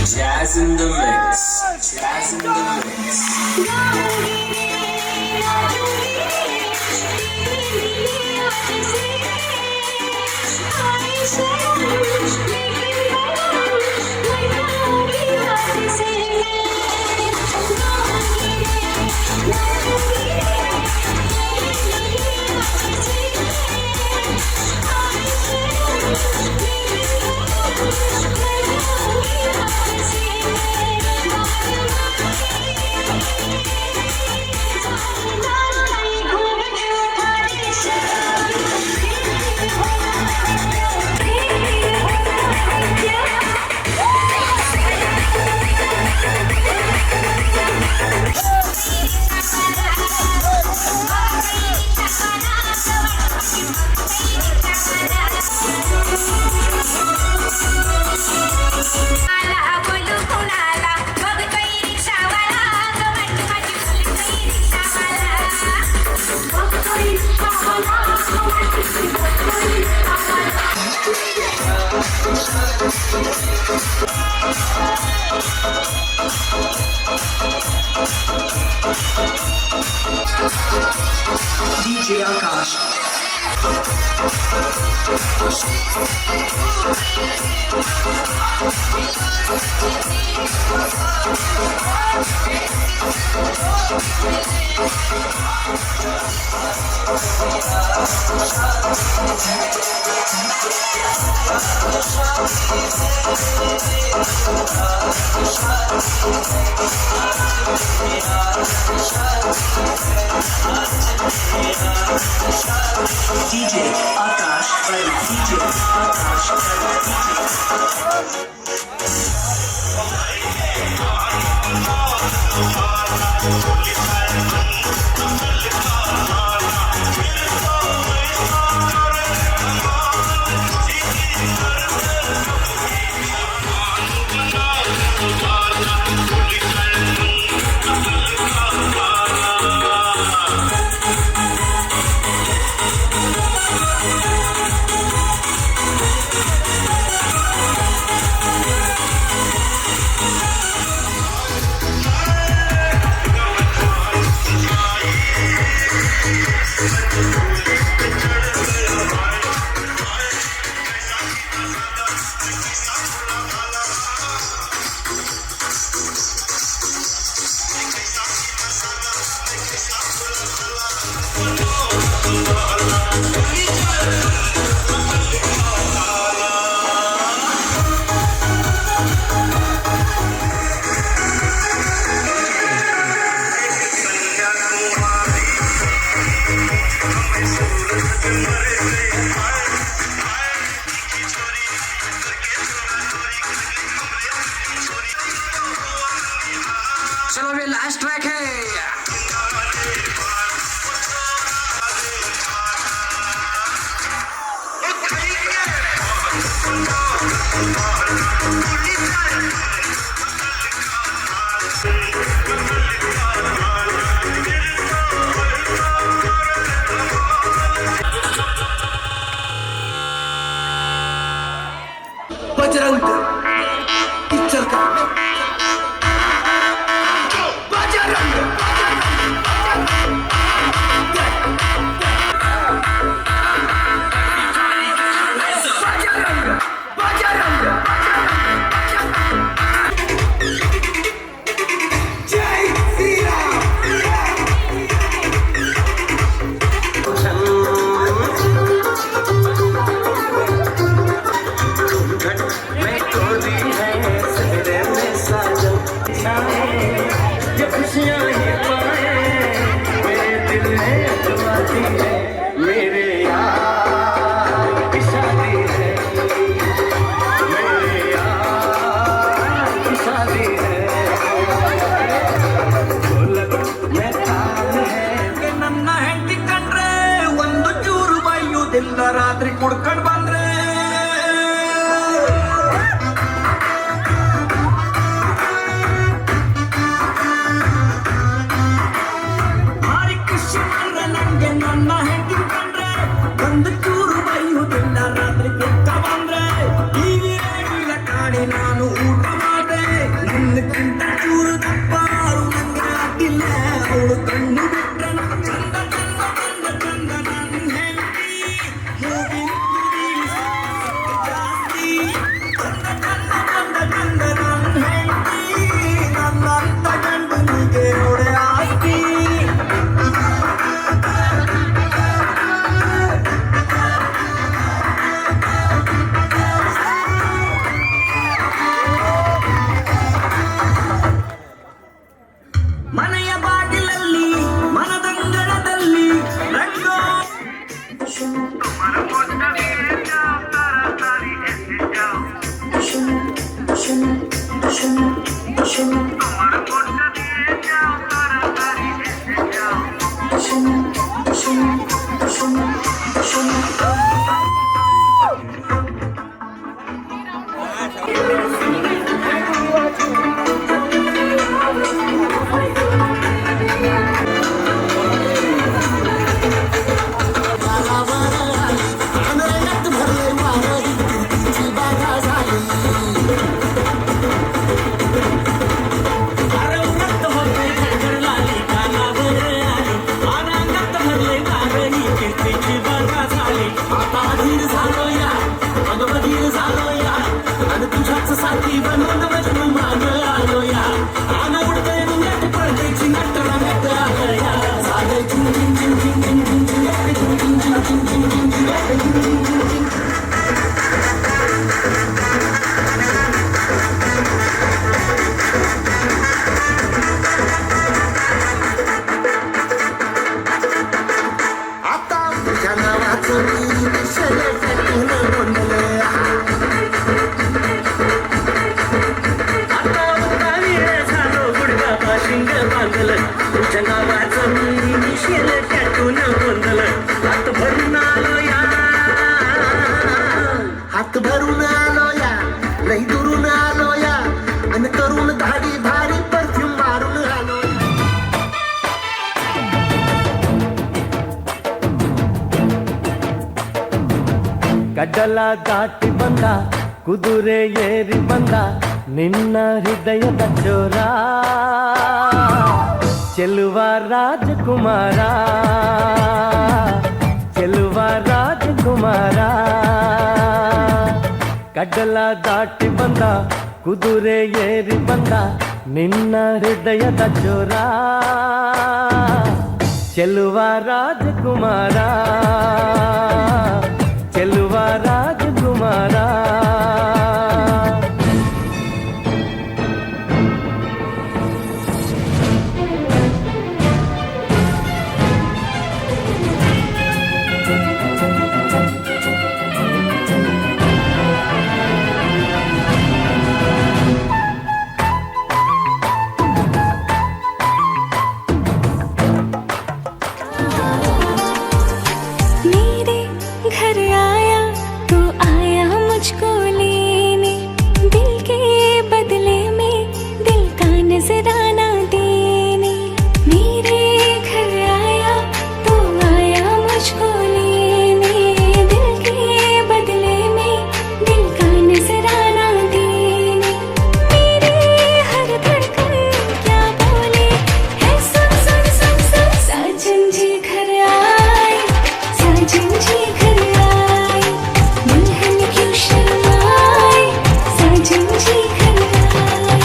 Jazz in the mix. Jazz in the mix. DJ Akash. DJ Akash, DJ Akash, चलो अभी last track है। Bajrang picture का बजरंग हात भरून आलो या लई दुरून आलो या आणि करून धाडी भारी परफ्यूम मारून आलो ಗಡ್ಡಲ ದಾಟಿ ಬಂದ ಕುದುರೆ ಏರಿ ಬಂದ ನಿನ್ನ ಹೃದಯದ ಚೋರ ಚೆಲುವ ರಾಜಕುಮಾರ ಚೆಲುವ ರಾಜಕುಮಾರ ಗಡ್ಡಲ ದಾಟಿ ಬಂದ ಕುದುರೆ ಏರಿ ಬಂದ ನಿನ್ನ ಹೃದಯದ ಚೋರ ಚೆಲುವ ರಾಜಕುಮಾರ ಚೆಲುವ ರಾಜಕುಮಾರ मेरे घर आया तो आया मुझको लेने दिल के बदले में दिल का नजराना देने मेरे घर आया तो आया मुझको लेने दिल के बदले में दिल का नजराना देने मेरे हर धड़कन क्या बोले है सुन सुन सुन सुन साजन जी घर आए साजन जी घर आए दुल्हन क्यों शर्माए साजन जी घर आए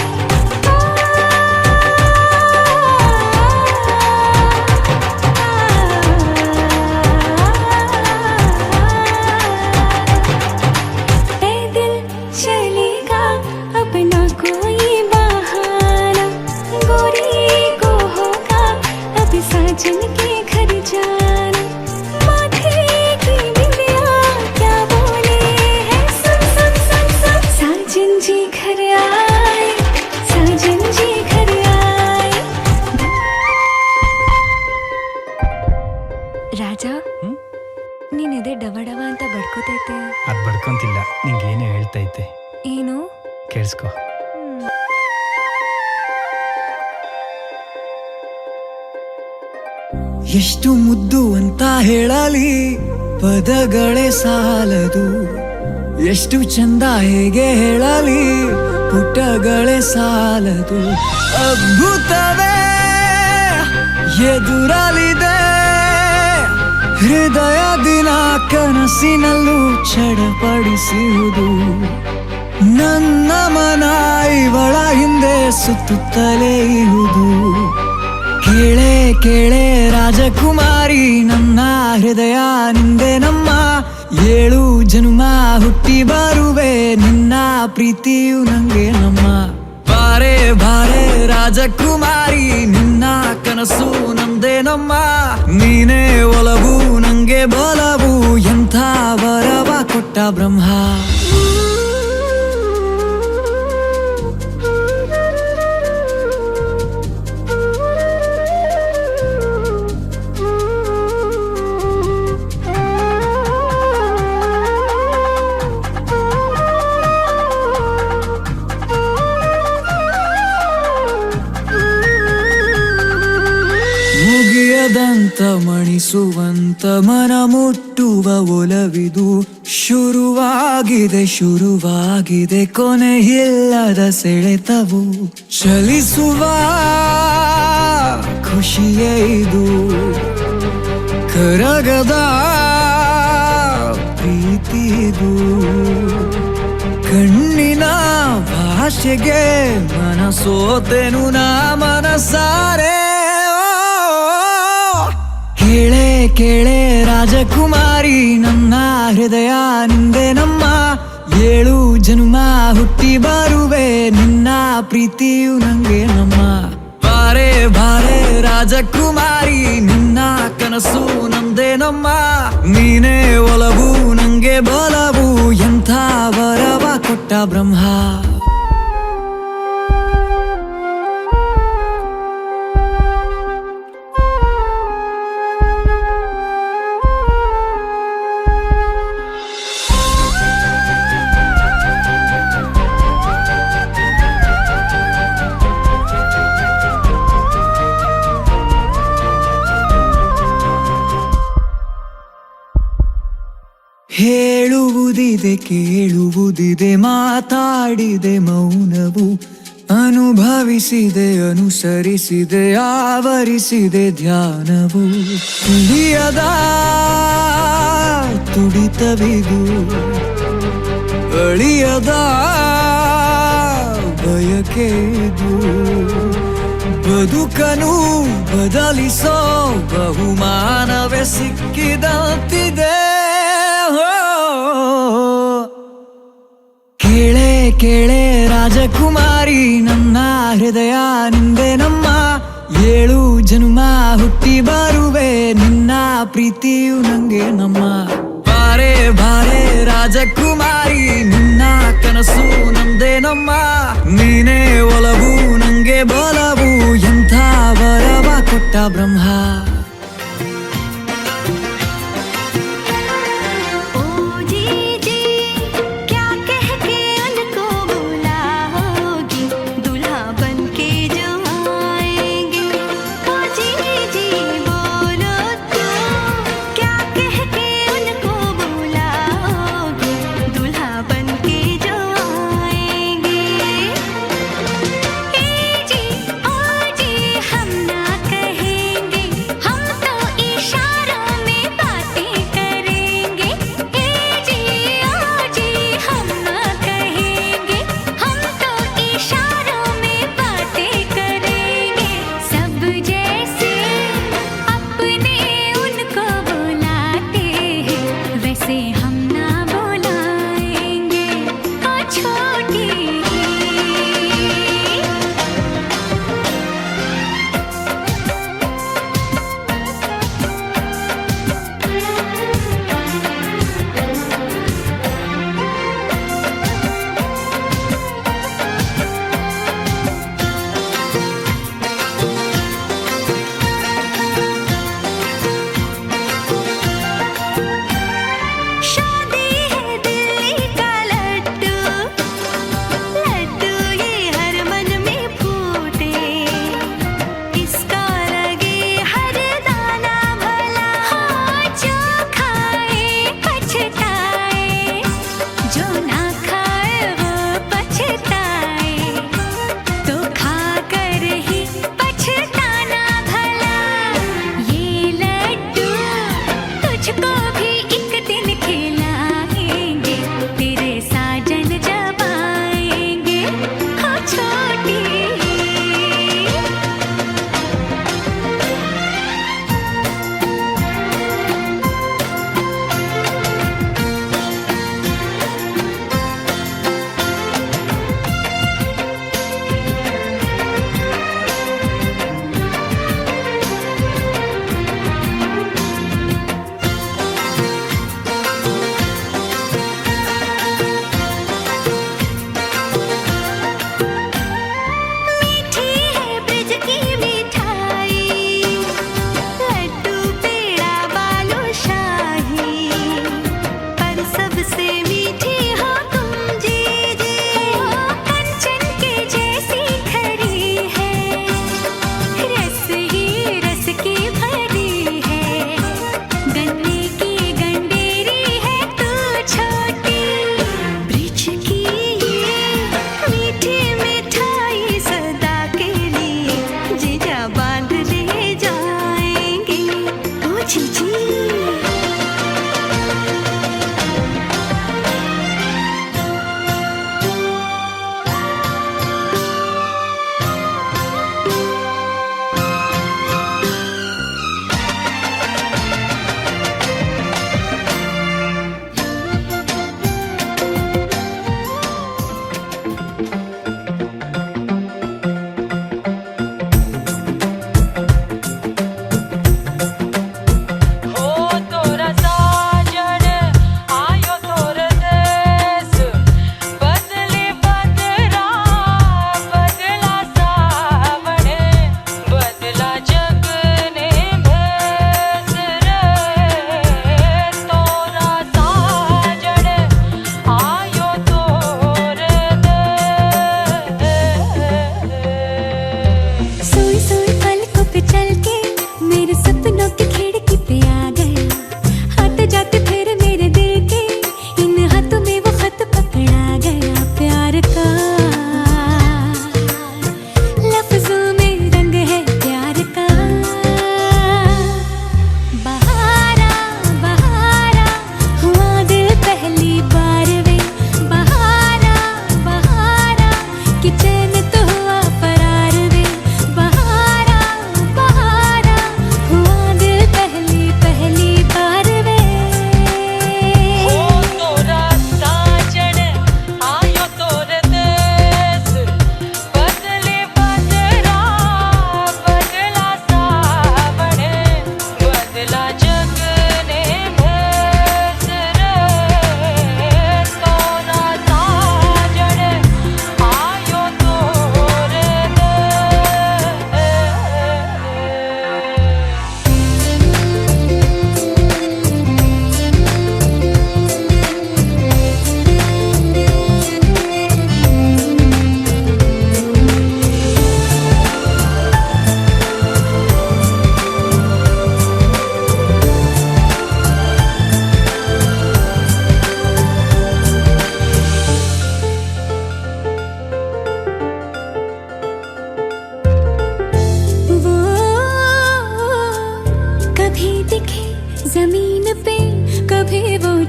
दिल चलेगा अपना कोई बहाना गोरी को होगा अब साजन के घर जाना माथे की बिंदिया क्या बोले है सुन सुन सुन सुन साजन जी घर आए साजन जी घर आए ರಾಜ ನೀನೆದೆ ಡವ ಡವ ಅಂತ ಬಡ್ಕೋತೈತೆ ಅದು ಬಡ್ಕೊಂತಿಲ್ಲ ನಿಂಗೇನು ಹೇಳ್ತೈತೆ ಏನು ಕೇಳಿಸ್ಕೊ ಎಷ್ಟು ಮುದ್ದು ಅಂತ ಹೇಳಲಿ ಪದಗಳೇ ಸಾಲದು ಎಷ್ಟು ಚಂದ ಹೇಗೆ ಹೇಳಲಿ ಪುಟಗಳೇ ಸಾಲದು ಅದ್ಭುತವೇ ಎದುರಲಿದೆ ಹೃದಯ ದಿನ ಕನಸಿನಲ್ಲೂ ಚಡಪಡಿಸುವುದು ನನ್ನ ಮನ ಇವಳ ಹಿಂದೆ ಸುತ್ತುತ್ತಲೇ ಇರುವುದು ಕೇಳೆ ಕೇಳೆ ರಾಜಕುಮಾರಿ ನನ್ನ ಹೃದಯ ನಿಂದೆ ನಮ್ಮ 7 ಜನ್ಮ ಹುಟ್ಟಿ ಬರುವೆ ನಿನ್ನ ಪ್ರೀತಿಯು ನಂಗೆ ನಮ್ಮ ಬಾರೆ ಬಾರೆ ರಾಜಕುಮಾರಿ ನಿನ್ನ ಕನಸು ನಂದೇ ನಮ್ಮ ನೀನೇ ಒಲವು ನಂಗೆ ಬಲವು ಎಂಥ ವರವ ಕೊಟ್ಟ ಬ್ರಹ್ಮ ತಣಿಸುವಂತ ಮನ ಮುಟ್ಟುವ ಒಲವಿದು ಶುರುವಾಗಿದೆ ಕೊನೆಯಿಲ್ಲದ ಸೆಳೆತವು ಚಲಿಸುವ ಖುಷಿಯೇ ಇದು ಕರಗದ ಪ್ರೀತಿದು ಕಣ್ಣಿನ ಭಾಷೆಗೆ ಮನಸೋತೆನು ನಾ ಮನಸಾರೆ ಕೇಳೆ ಕೇಳೆ ರಾಜಕುಮಾರಿ ನನ್ನ ಹೃದಯ ನಿಂದೆ ನಮ್ಮ 7 ಜನ್ಮ ಹುಟ್ಟಿ ಬರುವೆ ನಿನ್ನ ಪ್ರೀತಿಯು ನಂಗೆ ನಮ್ಮ ಬಾರೆ ಬಾರೆ ರಾಜಕುಮಾರಿ ನಿನ್ನ ಕನಸು ನಂದೇ ನಮ್ಮ ನೀನೇ ಒಲವು ನಂಗೆ ಬಲವು ಎಂಥ ವರವ ಕೊಟ್ಟ ಬ್ರಹ್ಮ ಹೇಳುವುದಿದೆ ಕೇಳುವುದಿದೆ ಮಾತಾಡಿದೆ ಮೌನವು ಅನುಭವಿಸಿದೆ ಅನುಸರಿಸಿದೆ ಆವರಿಸಿದೆ ಧ್ಯಾನವು ತಿಳಿಯದ ತುಡಿತವಿದು ಅಳಿಯದ ಬಯಕೆದು ಬದುಕನು ಬದಲಿಸೋ ಬಹುಮಾನವೇ ಸಿಕ್ಕಿದಂತಿದೆ ಕೇಳೆ ಕೇಳೆ ರಾಜಕುಮಾರಿ ನನ್ನ ಹೃದಯ ನಿಂದೆ ನಮ್ಮ 7 ಜನ್ಮ ಹುಟ್ಟಿ ಬರುವೆ ನಿನ್ನ ಪ್ರೀತಿಯು ನಂಗೆ ನಮ್ಮ ಬಾರೆ ಬಾರೆ ರಾಜಕುಮಾರಿ ನಿನ್ನ ಕನಸು ನಂದೇ ನಮ್ಮ ನೀನೇ ಒಲವು ನಂಗೆ ಬಲವು ಎಂಥ ವರವ ಕೊಟ್ಟ ಬ್ರಹ್ಮ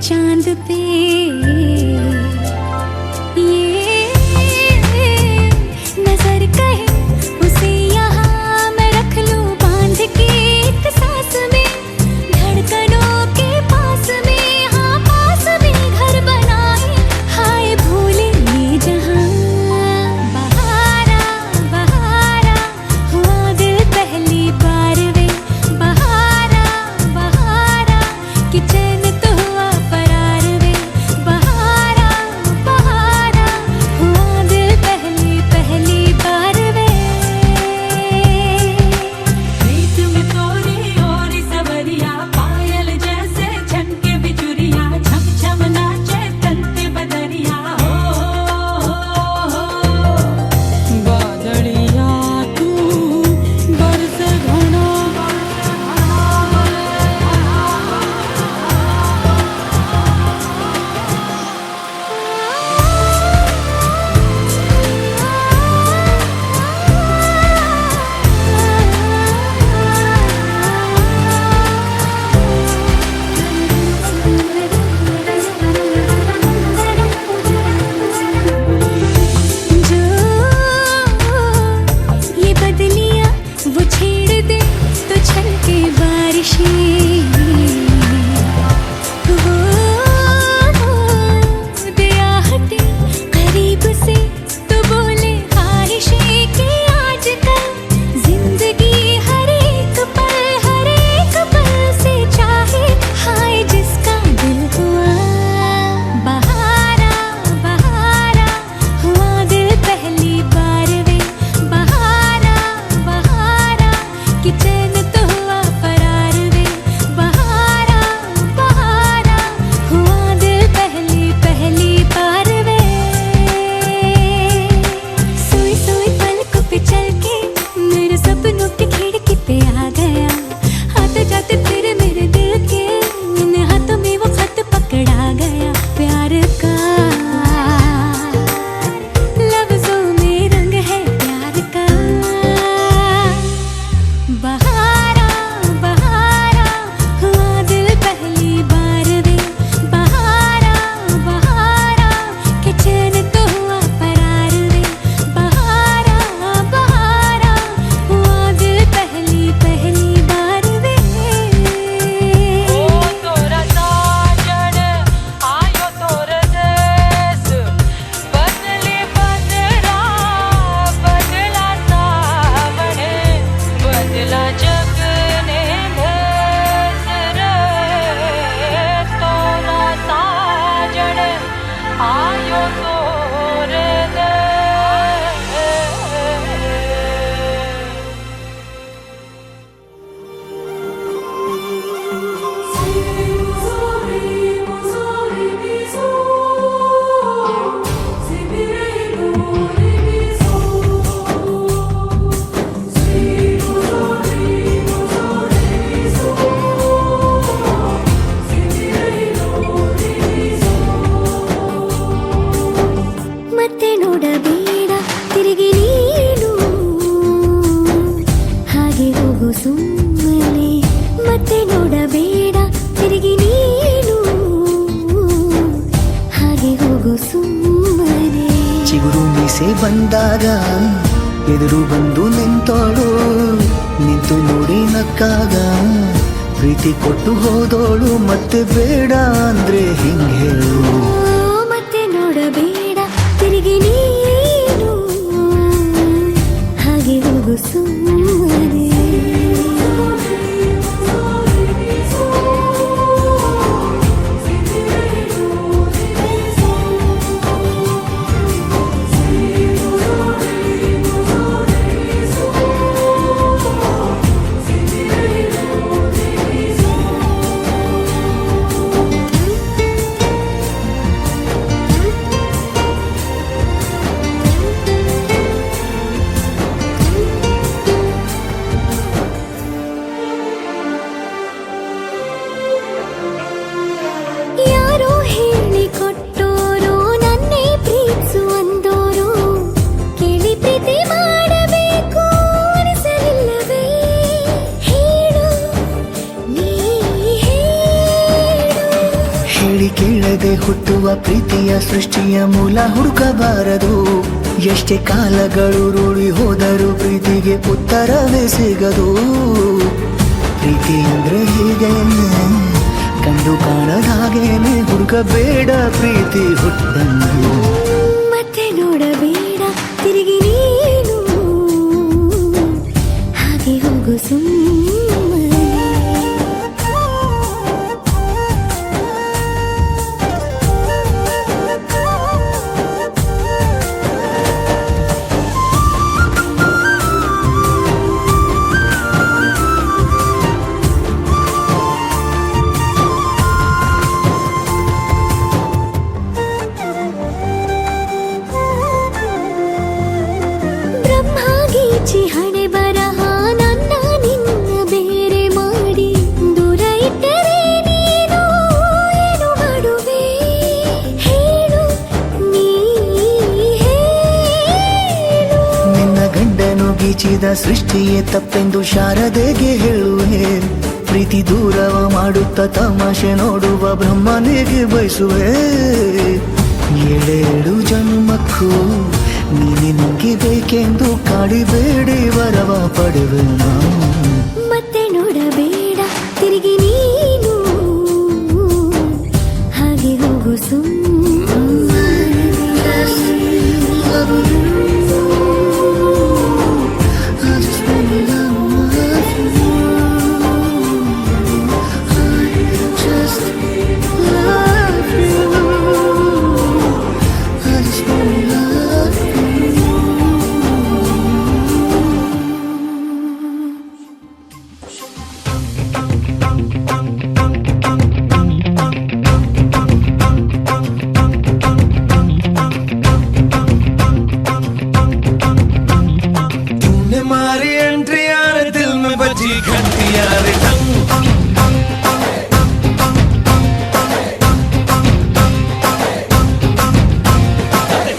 चांद पे ये नजर कहे उसे यहाँ मैं रख लूं बांध के एक सांस में, धड़कनों के पास में, हाँ पास में घर बनाए, हाय भूले ये जहां। बहारा बहारा हुआ दिल पहली बार वे, बहारा बहारा कि चैन तो हुआ फरार वे, बहारा बहारा हुआ दिल पहली पहली बार वे। प्रीत में तोरी और सवरिया पायल जैसे झनके बिजुरिया, झम झम नाचे तंते बदरिया हो बादलिया तू बरस घना। जो ये बदलियां वो छेड़ दे तो छलके बारिशें, वो दया हटे करीब से तो बोले ख्वाहिशें कि आजकल जिंदगी हर एक पल से चाहे, हाय जिसका दिल हुआ। बहारा बहारा हुआ दिल पहली बार वे, बहारा बहारा कि चैन तो हुआ फरार वे, बहारा बहारा हुआ दिल पहली पहली बार वे। सोई सोई पलकों पे चल के मेरे सपनों की खिड़की पे आ गया, आते जाते फिर मेरे दिल के इन हाथों में वो खत पकड़ा गया, प्यार का लफ्जों में रंग है प्यार का। बहारा बहारा हुआ दिल पहली बार वे, बहारा बहारा कि चैन तो हुआ फरार वे, बहारा बहारा हुआ दिल पहली पहली बार वे। तोरा साजन आयो तोर देश, बदली बदरा बदला सावन, बदला जग ने भेस रे। तोरा साजन आयो तोर देश। ಮತ್ತೆ ನೋಡಬೇಡ ತಿರುಗಿ ನೀನು, ಹಾಗೆ ಹೋಗು ಸುಮ್ಮನೆ, ಮತ್ತೆ ನೋಡಬೇಡ ತಿರುಗಿ ನೀನು, ಹಾಗೆ ಹೋಗು ಸುಮ್ಮನೆ. ಚಿಗುರು ಮೀಸೆ ಬಂದಾಗ ಎದುರು ಬಂದು ನಿಂತೋಳು, ನಿಂತು ನೋಡಿ ನಕ್ಕಾಗ ಪ್ರೀತಿ ಕೊಟ್ಟು ಹೋದೋಳು, ಮತ್ತೆ ಬೇಡ ಅಂದ್ರೆ ಹಿಂಗೆ ಹೇಳು. ಮತ್ತೆ ನೋಡಬೇಡ ತಿರುಗಿ ನೀನು, ಹಾಗೆ ಹೋಗು ಸುಮ್ಮನೆ. ಹುಟ್ಟುವ ಪ್ರೀತಿಯ ಸೃಷ್ಟಿಯ ಮೂಲ ಹುಡುಕಬಾರದು. ಎಷ್ಟೇ ಕಾಲಗಳು ರೂಢಿ ಹೋದರೂ ಪ್ರೀತಿಗೆ ಉತ್ತರವೇ ಸಿಗದು. ಪ್ರೀತಿ ಅಂದ್ರೆ ಹೀಗೇನೆ, ಕಂಡು ಕಾಣದ ಹಾಗೇನೆ, ಹುಡುಕಬೇಡ ಪ್ರೀತಿ ಹುಟ್ಟನ್ನು. ಮತ್ತೆ ನೋಡಬೇಡ ತಿರುಗಿ ನೀನು, ಹಾಗೆ ಹೋಗು ಸುಮ್ಮನೆ. ಬ್ರಹ್ಮಗೀಚಿ ಹಣೆ ಬರಹ ನನ್ನ ನಿನ್ನ ಬೇರೆ ಮಾಡಿ ದೂರ ಇಟ್ಟರೆ ನೀನು ಏನು ಮಾಡುವೆ ಹೇಳು, ನೀ ಹೇಳು. ನಿನ್ನ ಗಂಡನು ಗೀಚಿದ ಸೃಷ್ಟಿಯೇ ತಪ್ಪೆಂದು ಶಾರದೆಗೆ ಹೇಳುವೆ. ಪ್ರೀತಿ ದೂರವ ಮಾಡುತ್ತ ತಮಾಷೆ ನೋಡುವ ಬ್ರಹ್ಮನಿಗೆ ಬಯಸುವೆ. ಏಳೇಳು ಜನ್ಮಕ್ಕೂ ನೀನೆ ನಂಗೆ ಬೇಕೆಂದು ಕಾಡಿಬೇಡಿ ವರವ ಪಡೆವೆ ನಾನು. ಮತ್ತೆ ನೋಡಬೇಡ ತಿರುಗಿ ನೀನು, ಹಾಗೆ ಹೋಗು तूने मारी एंट्री यार दिल में बजी घंटी यार टंग.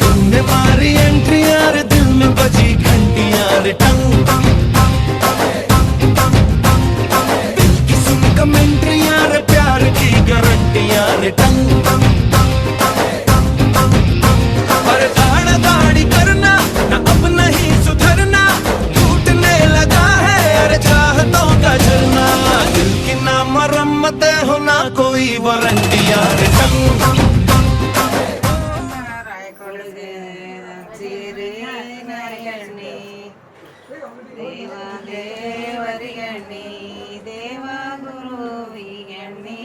तूने मारी एंट्री यार दिल में बजी घंटी यार टंग. दिल की सुन कमेंट्री यार प्यार की गारंटी यार टंग. पर दाढ़ा दाढ़ी करना ना अब नहीं सुधरना, टूटने लगा है अरे चाहतों का झरना. दिल की ना मरम्मत हो ना कोई वारंटी यार टंग. ದೇವರಿಗಣ್ಣಿ ದೇವ ಗುರುವಿಗಣ್ಣಿ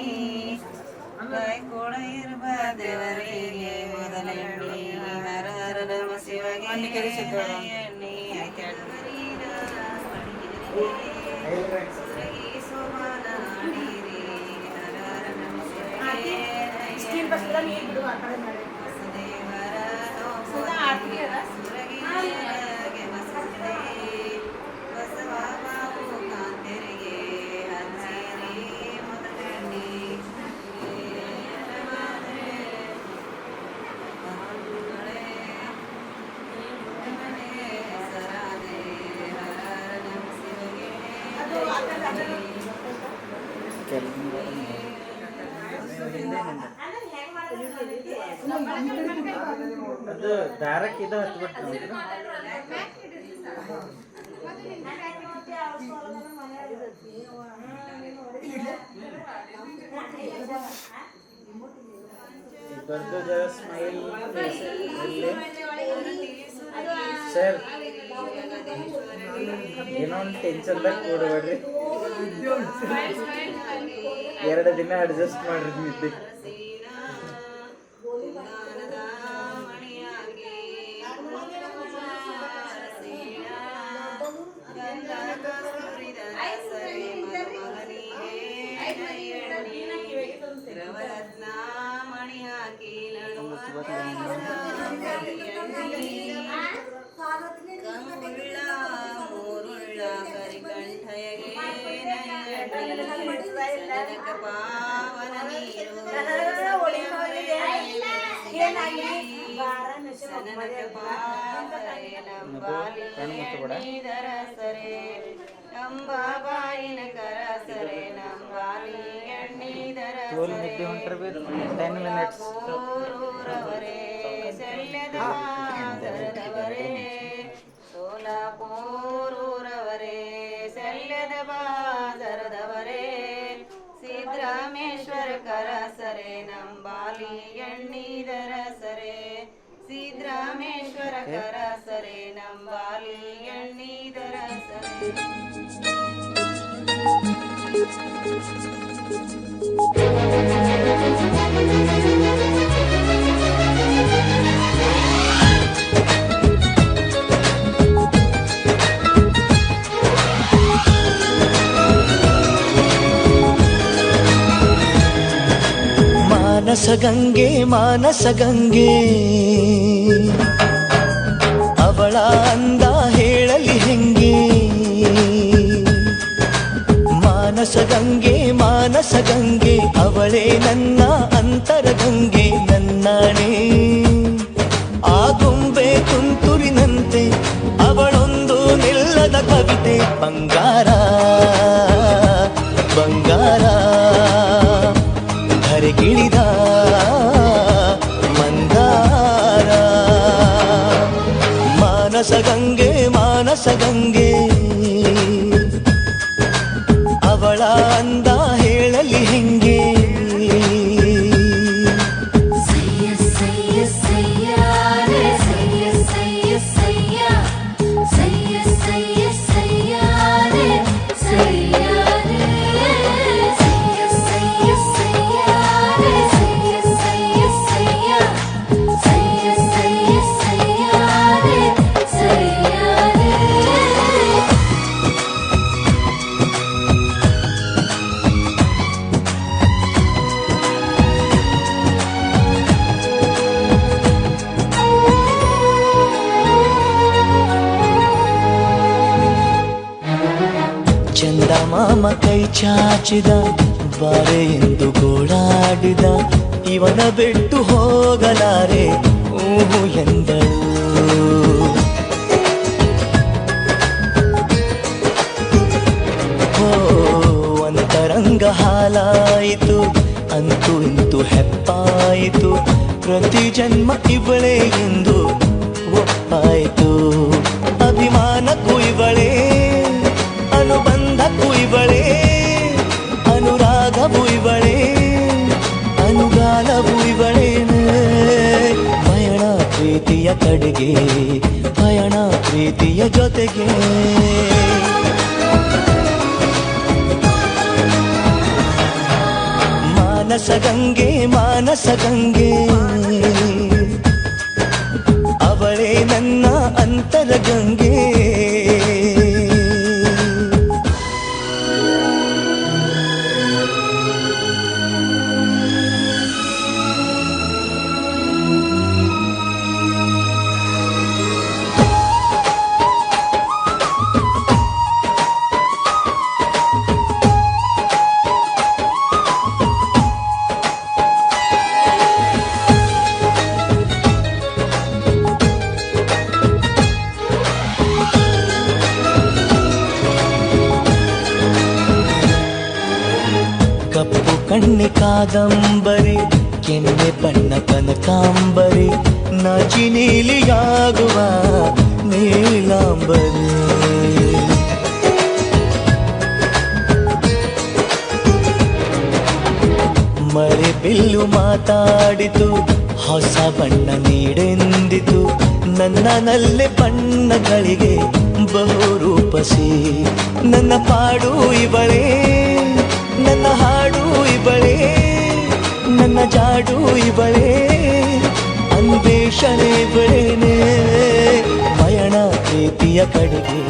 ಕೈ ಕೊಡ ಇರುವ ದೇವರಿಗೆ ಮೊದಲೆಣ್ಣಿ ಹರ ಹರ ನಮ ಶಿವಗೆ ಎಣ್ಣಿ ಸೋಮಾನ ನೀರಿ ಹರ ಹರ ನಮ ಶಿವಗೆ ದೇವರ ಸುರಗಿಗೆ ಮಸೂದೆ ಬಸವ ಬಾಬು ಕಾಂತೆರಿಗೆ ಹಂಚಿರಿ ಮೊದಲಣ್ಣಿ ಸರಾದೆ ಹರ ನಮ ಶಿವಗೆ ಅದು ದಾರಕ್ಕೆ ಇದು ಹತ್ಬಿಟ್ಟು ದೊಡ್ಡ ಸ್ಮೈಲ್ ಸರ್. ಏನೋ ಒಂದು ಟೆನ್ಷನ್ದಾಗ ಕೂಡಬೇಡ್ರಿ, 2 ದಿನ ಅಡ್ಜಸ್ಟ್ ಮಾಡ್ರಿ ನಿದ್ದೆ. ಮಣಿ ಹಾಕಿ ಕಂಗುಳ್ಳ ಮೂರುಳ್ಳ ಕರಿಕಂಠಯಗೆ ನಯನಕ ಪಾವನ ನೀರು ಸನಕ ಪಾವನೆ ನಂಬಾಲಿಧರ ಸರೆ ಅಂಬಾಬಾಯಿನ ಕರ ಸರೆ ನಂಬಾಲಿ ಎಣ್ಣೀಧರ ಗೋಲ್ ನಿದ್ದೆ ಹೊಂಟ್ರೆ ಬಿ 10 ಮಿನಿಟ್ಸ್ ಸೋಲಾಪೂರವರೇ ಸೆಲ್ಯದ ಬಾಜರದವರೇ ಸಿದ್ರಾಮೇಶ್ವರ ಕರಸರೆ ನಂಬಾಲಿ ಎಣ್ಣೀದರ ಸರೆ ಸಿದ್ರಾಮೇಶ್ವರ ಕರಸರೆ ನಂಬಾಲಿ ಎಣ್ಣೀದರ ಸರೆ ಮಾನಸ ಗಂಗೆ ಅವಳ ಅಂದ ಹೇಳಲಿ ಹೆಂಗೆ ಮಾನಸ ಗಂಗೆ ಅವಳೇ ನನ್ನ ಅಂತರ ಗಂಗೆ ನನ್ನಾಣೆ ಆ ಗೊಂಬೆ ತುಂತುರಿನಂತೆ ಅವಳೊಂದು ನಿಲ್ಲದ ಕವಿತೆ ಬಂಗಾರ ಧರೆಗಿಳಿದ ಮಂದಾರ ಮಾನಸ ಗಂಗೆ ಅವಳ ಅಂದ ಹೇಳಲಿ ಹೆಂಗೆ ಚಂದಮಾಮ ಕೈ ಚಾಚಿದ ಬಾರೆ ಎಂದು ಗೋಳಾಡಿದ ಇವನ ಬಿಟ್ಟು ಹೋಗಲಾರೆ ಊಹು ಎಂದಳು ಅಂತರಂಗ ಹಾಲಾಯಿತು ಅಂತೂ ಇಂತೂ ಹೆಪ್ಪಾಯಿತು ಪ್ರತಿ ಜನ್ಮ ಇವಳೇ ಎಂದು ಒಪ್ಪಾಯಿತು ಅಭಿಮಾನಕ್ಕೂ ಇವಳೇ ಅನುಬಂಧಕ್ಕೂ ಇವಳೇ ಅನುರಾಗವೂ ಇವಳೇ ಅನುಗಾಲವೂ ಇವಳೇನೆ ಪಯಣ ಪ್ರೀತಿಯ ಕಡೆಗೆ ಪಯಣ ಪ್ರೀತಿಯ ಜೊತೆಗೆ ಮಾನಸ ಗಂಗೆ ಅವಳೇ ನನ್ನ ಅಂತರ ಗಂಗೆ ಕಪ್ಪು ಕಣ್ಣೆ ಕಾದಂಬರಿ ಕೆನ್ನೆ ಬಣ್ಣ ಕನಕಾಂಬರಿ ನಾಚಿ ನೀಲಿಯಾಗುವ ನೀಲಾಂಬರಿ ಮಳೆ ಬಿಲ್ಲು ಮಾತಾಡಿತು ಹೊಸ ಬಣ್ಣ ನೀಡೆಂದಿತು ನನ್ನನಲ್ಲೇ ಬಣ್ಣಗಳಿಗೆ ಬಹುರೂಪಸಿ ನನ್ನ ಪಾಡು ಇವಳೇ ನನ್ನ ಹಾಡು ಇವಳೇ ನನ್ನ ಜಾಡು ಇವಳೇ ಅನ್ವೇಷಣೆ ಇವಳೇನೆ ಪಯಣ ಪ್ರೀತಿಯ ಕಡೆಗೆ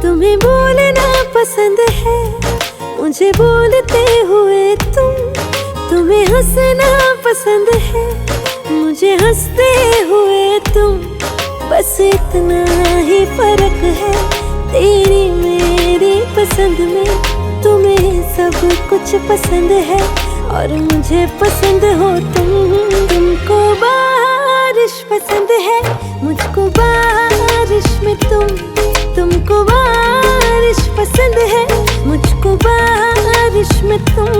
तुम्हें बोलना पसंद है मुझे बोलते हुए तुम्हें हंसना पसंद है मुझे हंसते हुए तुम, बस इतना ही फर्क है तेरी मेरी पसंद में। तुम्हें सब कुछ पसंद है और मुझे पसंद हो तुम। तुमको बारिश पसंद है, मुझको बारिश में तुम। तुमको बारिश पसंद है, मुझको बारिश में तुम।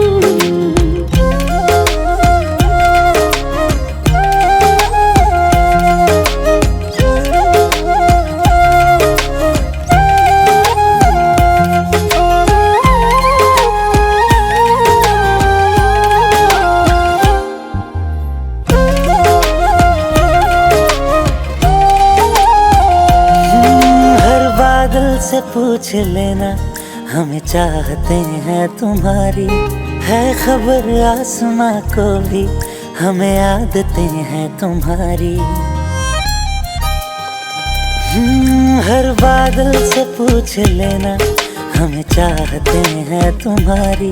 से पूछ लेना हमें चाहते हैं तुम्हारी, है खबर आसमां को भी हमें आदतें हैं तुम्हारी। हर बादल से पूछ लेना हमें चाहते हैं तुम्हारी,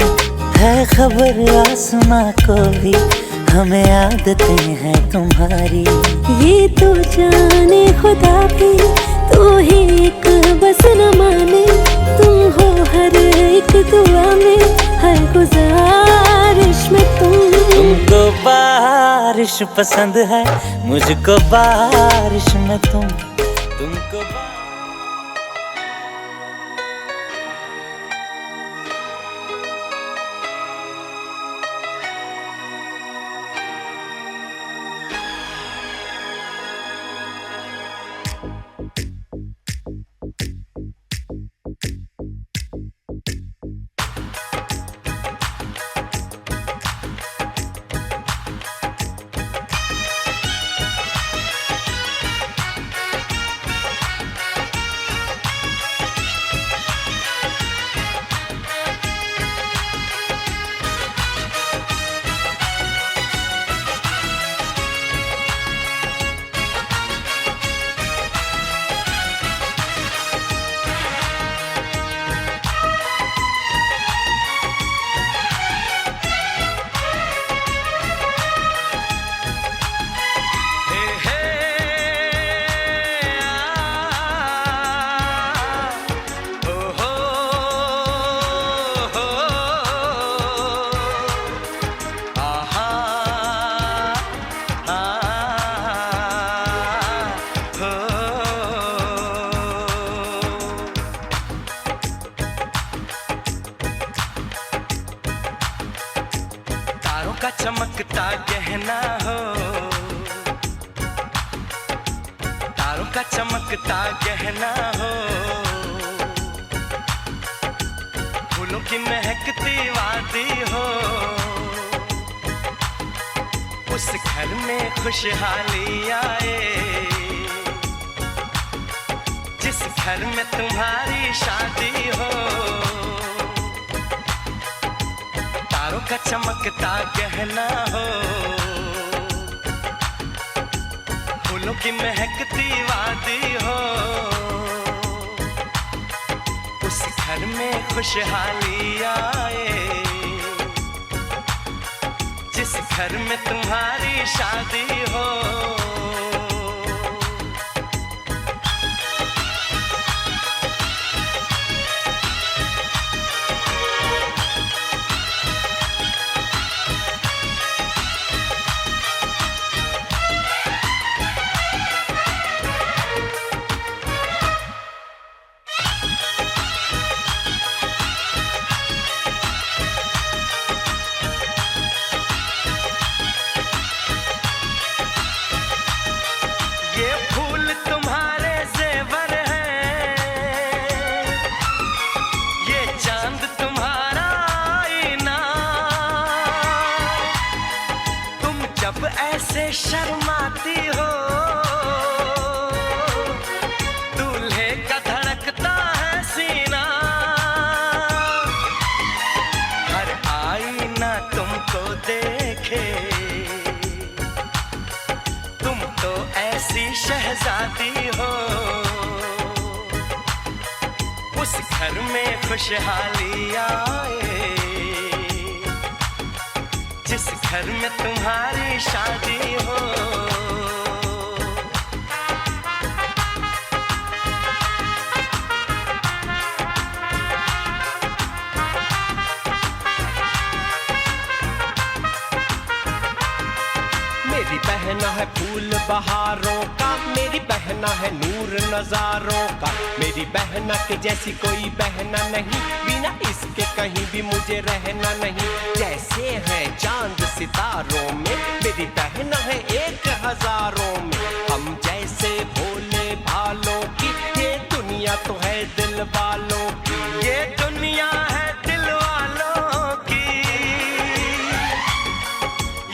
है खबर आसमां को भी हमें आदतें हैं तुम्हारी। ये तो जाने खुदा भी तू ही एक बस न माने। तुम हो हर एक दुआ में, हर गुजारिश में तुम। तुमको बारिश पसंद है, मुझको बारिश में तुम। तुमको का चमकता गहना हो, तारों का चमकता गहना हो, फूलों की महकती वादी हो। उस घर में खुशहाली आए जिस घर में तुम्हारी शादी हो। तारों का चमकता गहना हो, फूलों की महकती वादी हो। उस घर में खुशहाली आए जिस घर में तुम्हारी शादी हो। ये फूल तुम्हारे जेवर हैं, ये चांद तुम्हारा आईना। तुम जब ऐसे शर्माती हो, दूल्हे का धड़कता है सीना। हर आईना तुमको देखे, तुम तो ऐसी शहजादी हो। उस घर में खुशहाली आए जिस घर में तुम्हारी शादी हो। मेरी बहना है फूल बहारों का, मेरी बहना है नूर नजारों का, मेरी बहना के जैसी कोई बहना नहीं, बिना इसके कहीं भी मुझे रहना नहीं। जैसे है चांद सितारों में, मेरी बहना है 1000 में, हम जैसे भोले भालों की, ये दुनिया तो है दिल वालों की, ये दुनिया है दिल वालों की,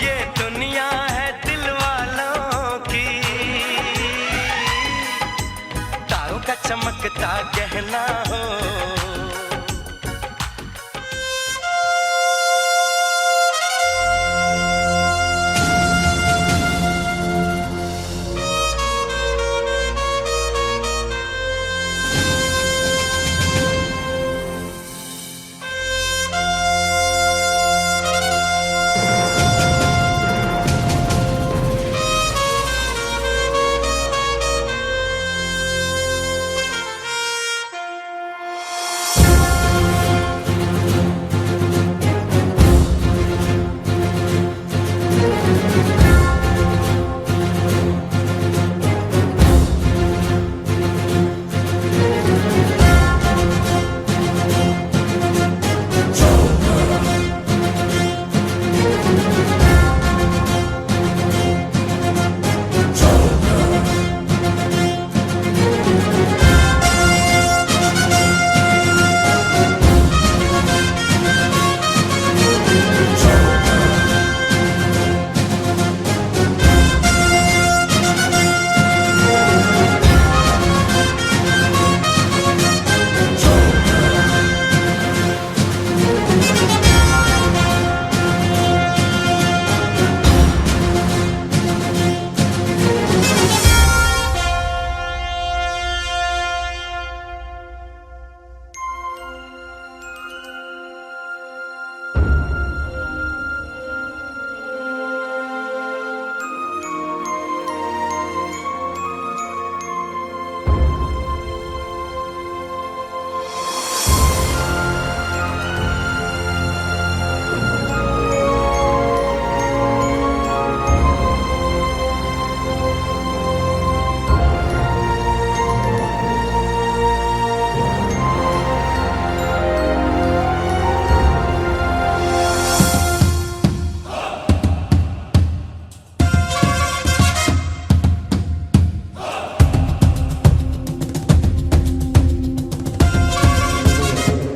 ये दुनिया है दिल वालों की। तारों का चमकता गहना हो,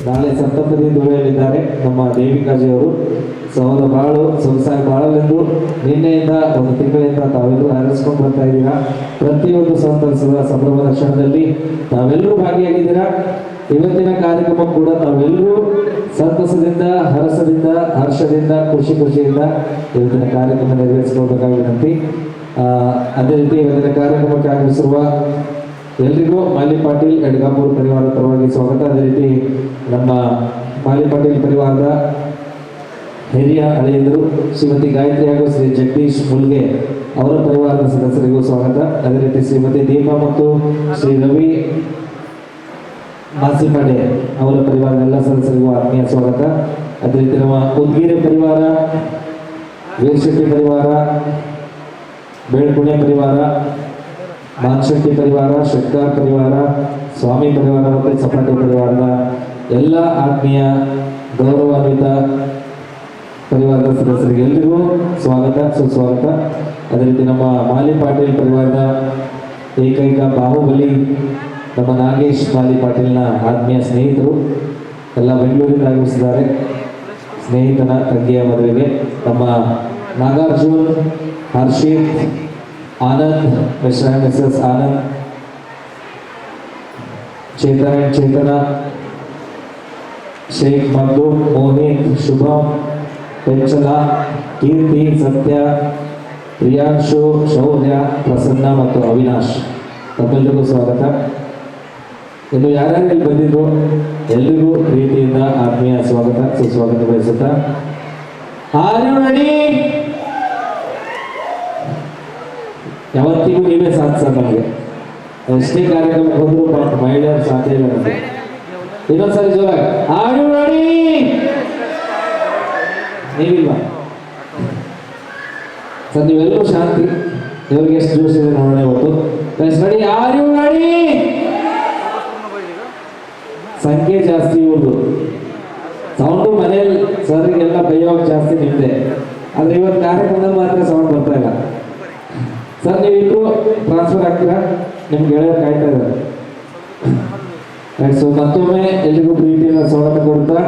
ನಾಳೆ ಸಪ್ತಪದಿ ದುರ್ವೆಯಲ್ಲಿದ್ದಾರೆ ನಮ್ಮ ದೇವಿಕಾಜಿಯವರು. ಸೊ ಅವರ ಬಾಳು ಸೊಗಸಾಗಿ ಬಾಳಲೆಂದು ನಿನ್ನೆಯಿಂದ ಒಂದು ತಿಂಗಳಿಂದ ತಾವೆಲ್ಲರೂ ಹಾರೈಸ್ಕೊಂಡು ಬರ್ತಾ ಇದ್ದೀರಾ. ಪ್ರತಿಯೊಂದು ಸಂತಸದ ಸಂಭ್ರಮದ ಕ್ಷಣದಲ್ಲಿ ತಾವೆಲ್ಲರೂ ಭಾಗಿಯಾಗಿದ್ದೀರಾ. ಇವತ್ತಿನ ಕಾರ್ಯಕ್ರಮ ಕೂಡ ತಾವೆಲ್ಲರೂ ಸಂತಸದಿಂದ ಹರ್ಷದಿಂದ ಖುಷಿಯಿಂದ ಇವತ್ತಿನ ಕಾರ್ಯಕ್ರಮ ನೆರವೇರಿಸಿಕೊಳ್ಬೇಕಾಗಿ ವಿನಂತಿ. ಅದೇ ರೀತಿ ಇವತ್ತಿನ ಕಾರ್ಯಕ್ರಮಕ್ಕೆ ಆಗಮಿಸಿರುವ ಎಲ್ರಿಗೂ ಮಾಲಿ ಪಾಟೀಲ್ ಯಡ್ಗಾಪುರ ಪರಿವಾರದ ಪರವಾಗಿ ಸ್ವಾಗತ. ಅದೇ ರೀತಿ ನಮ್ಮ ಮಾಲಿ ಪಾಟೀಲ್ ಪರಿವಾರದ ಹಿರಿಯ ಹಳೆಯರು ಶ್ರೀಮತಿ ಗಾಯತ್ರಿ ಹಾಗೂ ಶ್ರೀ ಜಗದೀಶ್ ಮುಲ್ಗೆ ಅವರ ಪರಿವಾರದ ಸದಸ್ಯರಿಗೂ ಸ್ವಾಗತ. ಅದೇ ರೀತಿ ಶ್ರೀಮತಿ ದೀಪಾ ಮತ್ತು ಶ್ರೀ ರವಿ ಮಾಸಿಪಾಡೆ ಅವರ ಪರಿವಾರದ ಎಲ್ಲ ಸದಸ್ಯರಿಗೂ ಆತ್ಮೀಯ ಸ್ವಾಗತ. ಅದೇ ರೀತಿ ನಮ್ಮ ಉದ್ಗಿರೆ ಪರಿವಾರ, ವೀರಶೆಟ್ಟಿ ಪರಿವಾರ, ಬೇಳ್ಕುಣೆ ಪರಿವಾರ, ಮಾನ್ಶೆಟ್ಟಿ ಪರಿವಾರ, ಶೆಟ್ಕಾರ್ ಪರಿವಾರ, ಸ್ವಾಮಿ ಪರಿವಾರ ಮತ್ತು ಸಪಾಟಿ ಪರಿವಾರದ ಎಲ್ಲ ಆತ್ಮೀಯ ಗೌರವಾನ್ವಿತ ಪರಿವಾರದ ಸದಸ್ಯರಿಗೆ ಎಲ್ರಿಗೂ ಸ್ವಾಗತ, ಸುಸ್ವಾಗತ. ಅದೇ ರೀತಿ ನಮ್ಮ ಮಾಲಿ ಪಾಟೀಲ್ ಪರಿವಾರದ ಏಕೈಕ ಬಾಹುಬಲಿ ನಮ್ಮ ನಾಗೇಶ್ ಮಾಲಿ ಪಾಟೀಲ್ನ ಆತ್ಮೀಯ ಸ್ನೇಹಿತರು ಎಲ್ಲ ಬೆಂಗಳೂರಿಂದ ಆಗಮಿಸಿದ್ದಾರೆ. ಸ್ನೇಹಿತನ ತಂಗಿಯ ಮದುವೆಗೆ ನಮ್ಮ ನಾಗಾರ್ಜುನ್, ಹರ್ಷಿತ್, ಆನಂದ್, ಮಿಸ್ಸಸ್ ಆನಂದ್, ಚೇತನ, ಶೇಖ್ ಮದ್ದು, ಮೋಹಿತ್, ಶುಭಂ, ಪೆಂಚಲ, ಕೀರ್ತಿ, ಸತ್ಯ, ಪ್ರಿಯಾಂಶು, ಶೌರ್ಯ, ಪ್ರಸನ್ನ ಮತ್ತು ಅವಿನಾಶ್ ತಮ್ಮೆಲ್ಲರಿಗೂ ಸ್ವಾಗತ. ಇನ್ನು ಯಾರ್ಯಾರು ಇಲ್ಲಿ ಬಂದಿದ್ರು ಎಲ್ರಿಗೂ ಪ್ರೀತಿಯಿಂದ ಆತ್ಮೀಯ ಸ್ವಾಗತ, ಸುಸ್ವಾಗತ ಬಯಸುತ್ತಾ ಯಾವತ್ತಿಗೂ ನೀವೇ ಸಾಧ್ಸ ನಮಗೆ ಎಷ್ಟೇ ಕಾರ್ಯಕ್ರಮ ಹೋದ್ರು ಮಹಿಳೆಯರು ಸಾಧ್ಯ ಇಲ್ಲ ನಮಗೆ. ಇನ್ನೊಂದ್ಸರಿ ಜೋರಾಗಿ ಆರು ನೋಡಿ ನೀವಿಲ್ವಾ ಸರ್ ನೀವೆಲ್ಲರೂ ಶಾಂತಿ. ಇವ್ರಿಗೆ ಎಷ್ಟು ಜ್ಯೂಸ್ ಇದೆ ನೋಡೋಣ ಇವತ್ತು. Ready, are you ready? ಸಂಖ್ಯೆ ಜಾಸ್ತಿ ಇವ್ರದ್ದು, ಸೌಂಡು ಮನೇಲಿ ಸರ್ಗೆಲ್ಲ ಬೈಯೋಗ ಜಾಸ್ತಿ ನಿಮ್ಮದೆ. ಆದರೆ ಇವತ್ತು ಕಾರ್ಯಕ್ರಮದಲ್ಲಿ ಮಾತ್ರ ಸೌಂಡ್ ಬರ್ತಾ ಇಲ್ಲ. ಸರ್ ನೀವಿಬ್ರು ಟ್ರಾನ್ಸ್ಫರ್ ಆಗ್ತೀರಾ? ನಿಮ್ಗೆ ಗೆಳೆಯರು ಕಾಯ್ತಾ ಇದ್ದಾರೆ. ಸೊ ಮತ್ತೊಮ್ಮೆ ಎಲ್ರಿಗೂ ಪ್ರೀತಿಯಿಂದ ಸ್ವಾಗತ ಕೊಡ್ತಾ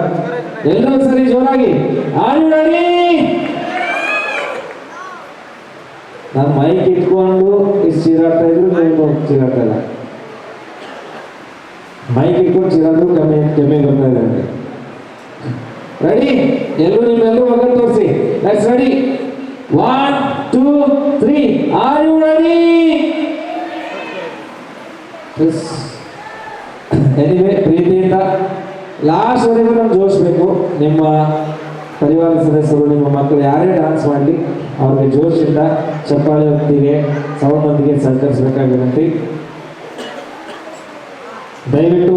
ಎಲ್ಲರೂ ಸರಿ ಜೋರಾಗಿ ಆರ್ ಯು ರೆಡಿ? ನಾನು ಮೈಕ್ ಇಟ್ಕೊಂಡು ಇಷ್ಟು ಚೀರಾಡ್ತಾ ಇದ್ರು, ನೀವು ಚೀರಾಡ್ತಾ ಇಲ್ಲ. ಮೈಕ್ ಇಟ್ಕೊಂಡು ಚೀರಾದ್ರು ಕೆಮ್ಮೆ ಬರ್ತಾ ಇದೆ. ರೆಡಿ? ಎಲ್ಲರೂ ನಿಮ್ಮೆಲ್ಲರೂ ಒಗ್ಗಟ್ಟು ತೋರಿಸಿ. Let's ready, 1 2 3 are you ready? Anyway ಪ್ರೀತಿಯಿಂದ ಲಾಸ್ಟ್ ವರೆಗೂ ನಾವು ಜೋಶಬೇಕು. ನಿಮ್ಮ ಪರಿವಾರ ಸದಸ್ಯರು, ನಿಮ್ಮ ಮಕ್ಕಳು ಯಾರೇ ಡಾನ್ಸ್ ಮಾಡಲಿ ಅವ್ರಿಗೆ ಜೋಶಿಂದ ಚಪ್ಪಾಳೆ ಹೊತ್ತಿಗೆ ಸೌಂಡೊಂದಿಗೆ ಸಹಕರಿಸಬೇಕಾಗಿ ವಿನಂತಿ. ದಯವಿಟ್ಟು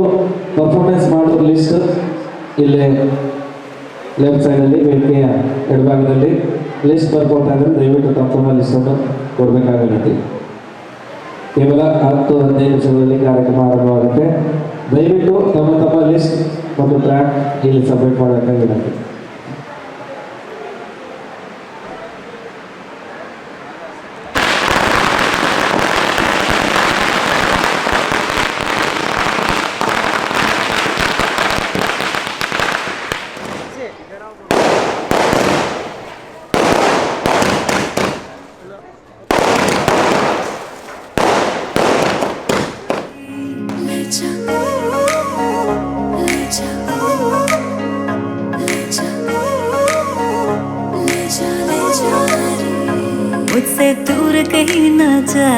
ಪರ್ಫಾರ್ಮೆನ್ಸ್ ಮಾಡೋ ಲಿಸ್ಟ್ ಇಲ್ಲೇ ಲೆಫ್ಟ್ ಸೈಡಲ್ಲಿ ವೇದಿಕೆಯ ಎಡಭಾಗದಲ್ಲಿ ಲಿಸ್ಟ್ ಬರ್ಕೊಳ್ತಾ ಇದ್ರೆ ದಯವಿಟ್ಟು ತಮ್ಮ ಲಿಸ್ಟನ್ನು ಕೊಡಬೇಕಾಗಿ ವಿನಂತಿ. ಕೇವಲ 10-15 ನಿಮಿಷಗಳಲ್ಲಿ ಕಾರ್ಯಕ್ರಮ ಆರಂಭವಾಗುತ್ತೆ. ದಯವಿಟ್ಟು ತಮ್ಮ ಲಿಸ್ಟ್ ಮತ್ತು ಟ್ರ್ಯಾಕ್ ಇಲ್ಲಿ ಸಬ್ಮಿಟ್ ಮಾಡಬೇಕಾಗಿ ವಿನಂತಿ. मुझसे दूर कहीं ना जा,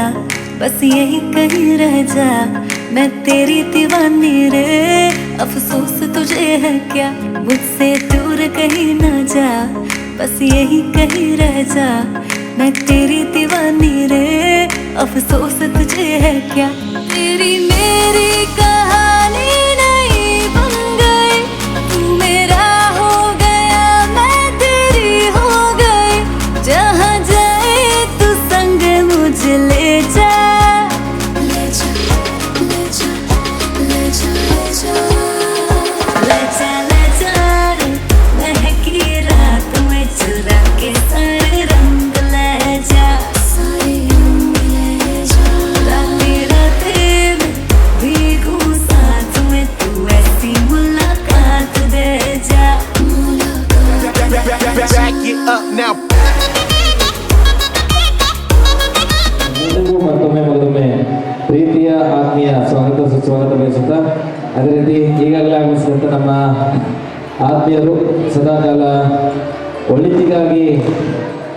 बस यही कहीं रह जा, मैं तेरी दीवानी रे, अफसोस तुझे है क्या। मुझसे दूर कहीं ना जा, बस यही कहीं रह जा, मैं तेरी दीवानी रे, अफसोस तुझे है क्या। तेरी मेरी कहानी नहीं बन गई, तू मेरा हो गया, मैं तेरी हो गई। जहाँ जाए तू संग मुझे ले जा, ले जा, ले जा, ले जा, ले जा, ले जा, ले जा रे, महकी रात में चुरा के सारे रंग ले जा, सारे रंग ले जा। राते राते में भीगू साथ में, तू ऐसी मुलाकात दे जा, Back it up now. ಎಲ್ಲರಿಗೂ ಮತ್ತೊಮ್ಮೆ ಪ್ರೀತಿಯ ಆತ್ಮೀಯ ಸ್ವಾಗತ ಸುಸ್ವಾಗತ ಬಯಸುತ್ತಾ, ಅದೇ ರೀತಿ ಈಗಾಗಲೇ ಆಗಮಿಸಿದಂಥ ನಮ್ಮ ಆತ್ಮೀಯರು ಸದಾಕಾಲ ಒಳಿತಿಗಾಗಿ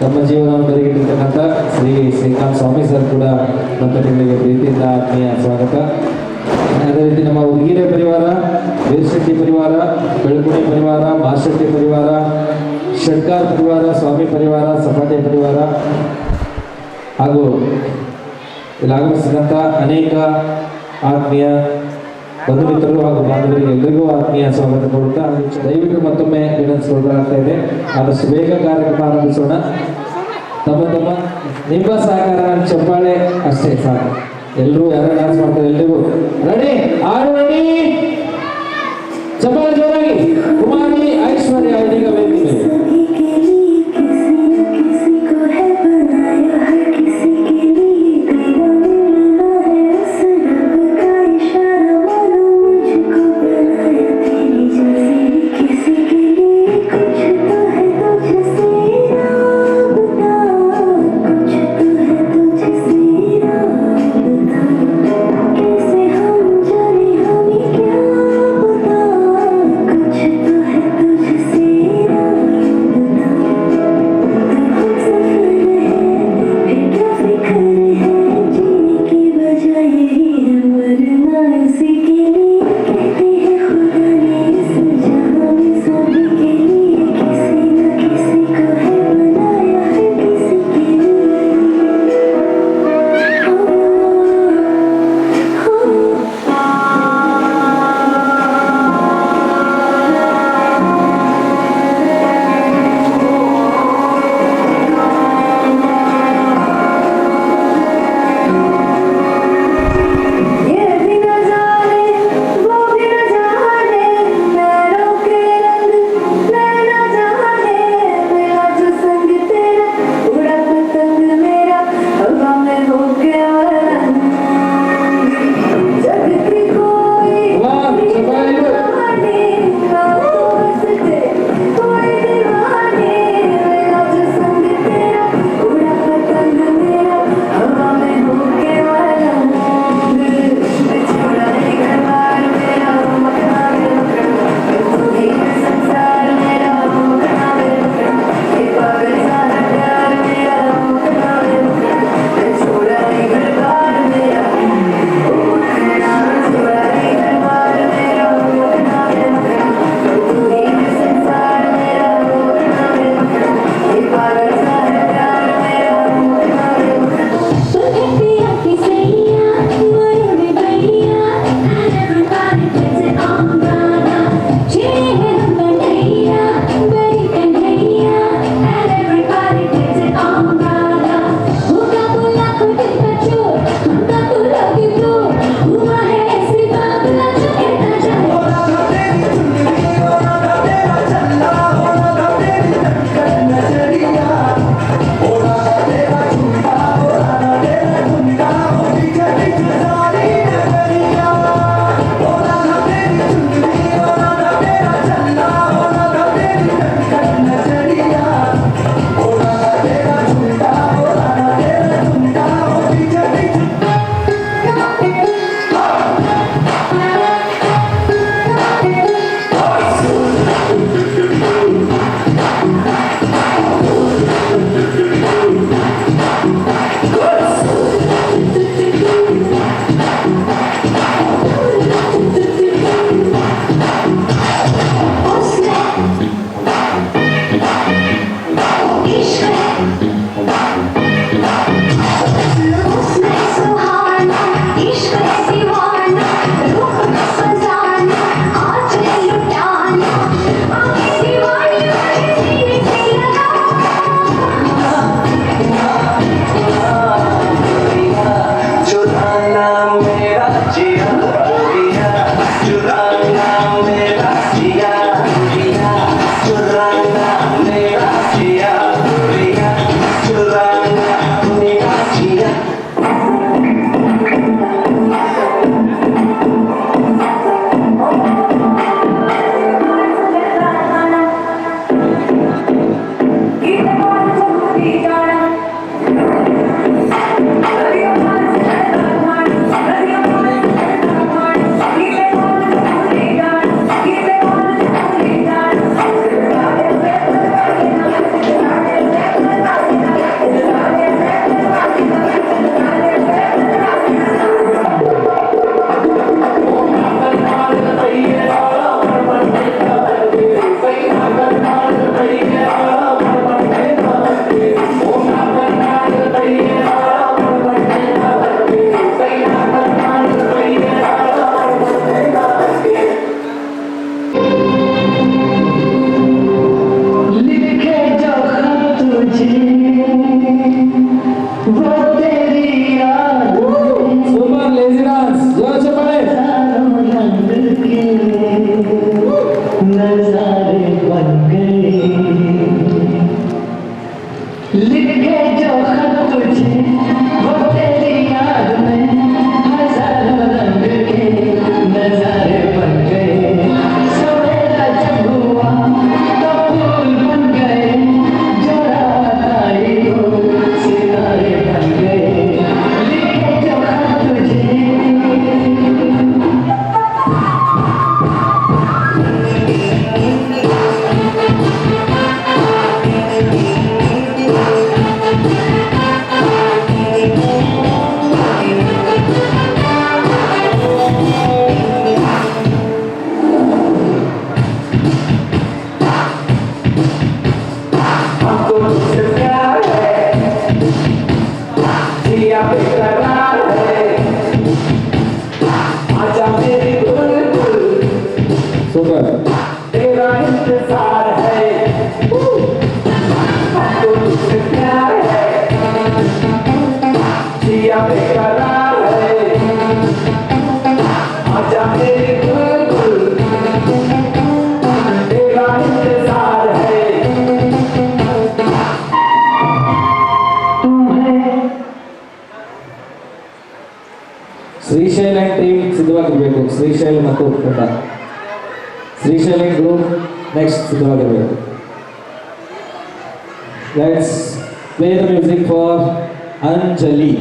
ತಮ್ಮ ಜೀವನವನ್ನು ಬದಿಗಿಟ್ಟಿರ್ತಕ್ಕಂಥ ಶ್ರೀ ಶ್ರೀಕಾಂತ್ ಸ್ವಾಮಿ ಸರ್ ಕೂಡ ದಂಪತಿಗಳಿಗೆ ಪ್ರೀತಿಯಿಂದ ಆತ್ಮೀಯ ಸ್ವಾಗತ. ಅದೇ ರೀತಿ ನಮ್ಮ ಉದ್ಗಿರೆ ಪರಿವಾರ, ವೀರಶೆಟ್ಟಿ ಪರಿವಾರ, ಬೆಳಕುಣಿ ಪರಿವಾರ, ಮಾಶೆಟ್ಟಿ ಪರಿವಾರ, ಷಡ್ಕಾರ್ ಪರಿವಾರ, ಸ್ವಾಮಿ ಪರಿವಾರ, ಸಪಾಟೆ ಪರಿವಾರ ಹಾಗೂ ಇಲ್ಲಿ ಆಗಮಿಸಿದಂಥ ಅನೇಕ ಆತ್ಮೀಯ ಬಂಧು ಮಿತ್ರರು ಹಾಗೂ ಬಾಂಧವರಿಗೆ ಎಲ್ಲರಿಗೂ ಆತ್ಮೀಯ ಸ್ವಾಗತ ಕೊಡುತ್ತಾ ದಯವಿಟ್ಟು ಮತ್ತೊಮ್ಮೆ ವಿನಂತಿಸಿಕೊಳ್ಳಲಾಗ್ತಾ ಇದೆ. ಆದಷ್ಟು ಬೇಗ ಕಾರ್ಯಕ್ರಮ ಆರಂಭಿಸೋಣ. ತಮ್ಮ ನಿಮ್ಮ ಸಹಕಾರ, ಚಪ್ಪಾಳೆ ಅಷ್ಟೇ ಸಾಕು. ಎಲ್ಲರೂ ಯಾರು ಡ್ಯಾನ್ಸ್ ಮಾಡ್ತಾರೆ, ಎಲ್ರಿಗೂ ರೆಡಿ? ಆರು ರೆಡಿ? ಚಪ್ಪಾಳೆ ಜೋರಾಗಿ. ಕುಮಾರಿ ಐಶ್ವರ್ಯ ಇದೀಗ ವೇದಿಕೆ. ಶ್ರೀಶೈಲ ಮತ್ತು ತಂಡ. ಶ್ರೀಶೈಲ ಗ್ರೂಪ್ ನೆಕ್ಸ್ಟ್ ಸಿದ್ಧವಾಗಿರಬೇಕು. Let's play the music for Anjali.